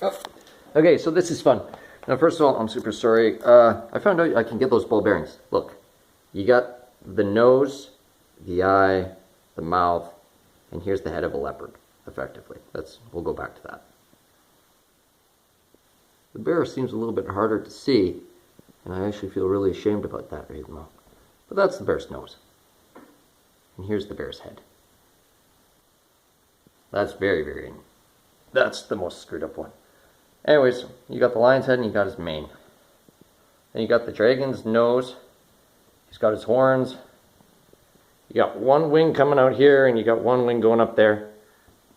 Oh. Okay, so this is fun. Now, first of all, I'm super sorry. I found out I can get those ball bearings. Look, you got the nose, the eye, the mouth, and here's the head of a leopard, effectively. We'll go back to that. The bear seems a little bit harder to see, and I actually feel really ashamed about that right now. But that's the bear's nose. And here's the bear's head. That's that's the most screwed up one. Anyways, you got the lion's head and you got his mane. Then you got the dragon's nose. He's got his horns. You got one wing coming out here and you got one wing going up there.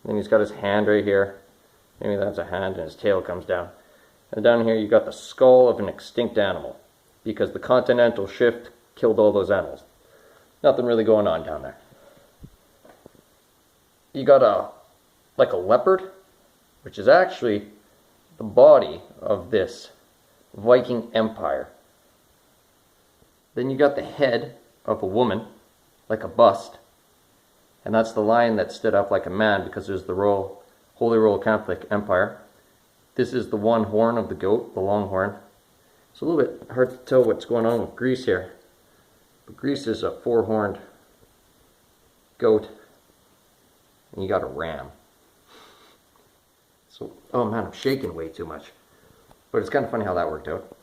Then he's got his hand right here. Maybe that's a hand and his tail comes down. And down here you got the skull of an extinct animal, because the continental shift killed all those animals. Nothing really going on down there. You got like a leopard, which is actually the body of this Viking empire. Then you got the head of a woman, like a bust, and that's the lion that stood up like a man because there's the Holy Roman Catholic Empire. This is the one horn of the goat, the long horn. It's a little bit hard to tell what's going on with Greece here. But Greece is a four-horned goat. And you got a ram. So, oh man, I'm shaking way too much. But it's kind of funny how that worked out.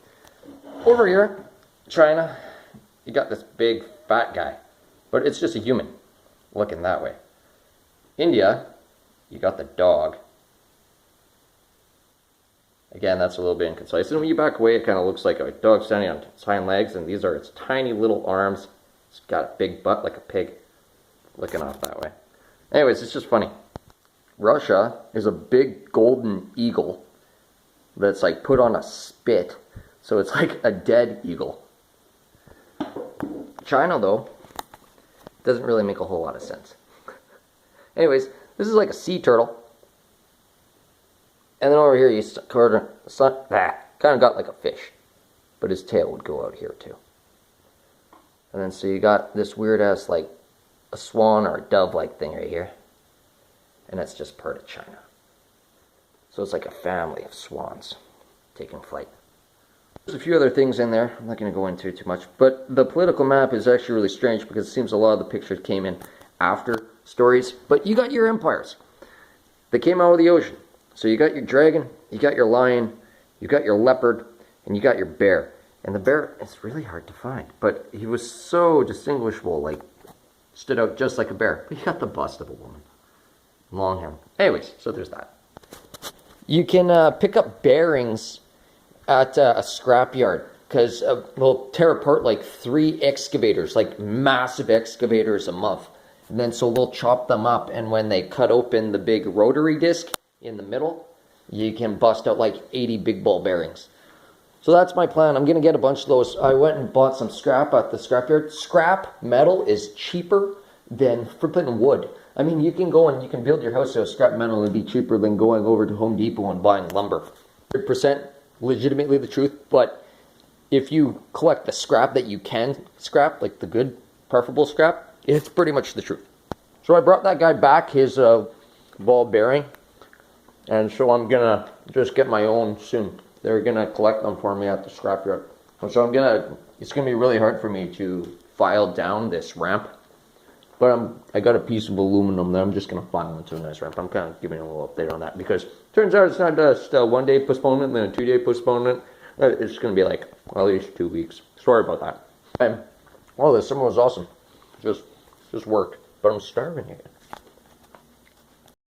Over here, China, you got this big fat guy. But it's just a human looking that way. India, you got the dog. Again, that's a little bit inconcise. And when you back away, it kind of looks like a dog standing on its hind legs, and these are its tiny little arms. It's got a big butt like a pig, looking off that way. Anyways, it's just funny. Russia is a big golden eagle that's like put on a spit, so it's like a dead eagle. China, though, doesn't really make a whole lot of sense. Anyways, this is like a sea turtle. And then over here, you kind of got like a fish, but his tail would go out here too. And then so you got this weird ass like a swan or a dove like thing right here, and that's just part of China. So it's like a family of swans taking flight. There's a few other things in there I'm not going to go into too much, but the political map is actually really strange because it seems a lot of the pictures came in after stories. But you got your empires that came out of the ocean. So you got your dragon, you got your lion, you got your leopard, and you got your bear. And the bear is really hard to find, but he was so distinguishable, like stood out just like a bear. But you got the bust of a woman, long hair. Anyways, so there's that. You can pick up bearings at a scrapyard because they'll tear apart like 3 excavators, like massive excavators a month. And then so they'll chop them up, and when they cut open the big rotary disc in the middle, you can bust out like 80 big ball bearings. So that's my plan. I'm gonna get a bunch of those. I went and bought some scrap at the scrapyard. Scrap metal is cheaper than flipping wood. I mean, you can go and you can build your house out of scrap metal and be cheaper than going over to Home Depot and buying lumber. 100% legitimately the truth, but if you collect the scrap that you can scrap, like the good preferable scrap, it's pretty much the truth. So I brought that guy back his ball bearing. And so I'm gonna just get my own soon. They're gonna collect them for me at the scrapyard. So it's gonna be really hard for me to file down this ramp. But I got a piece of aluminum that I'm just gonna file into a nice ramp. I'm kind of giving a little update on that because it turns out it's not just a 1-day postponement, then a 2-day postponement. It's gonna be like at least 2 weeks. Sorry about that. Well, this summer was awesome. Just worked, but I'm starving again.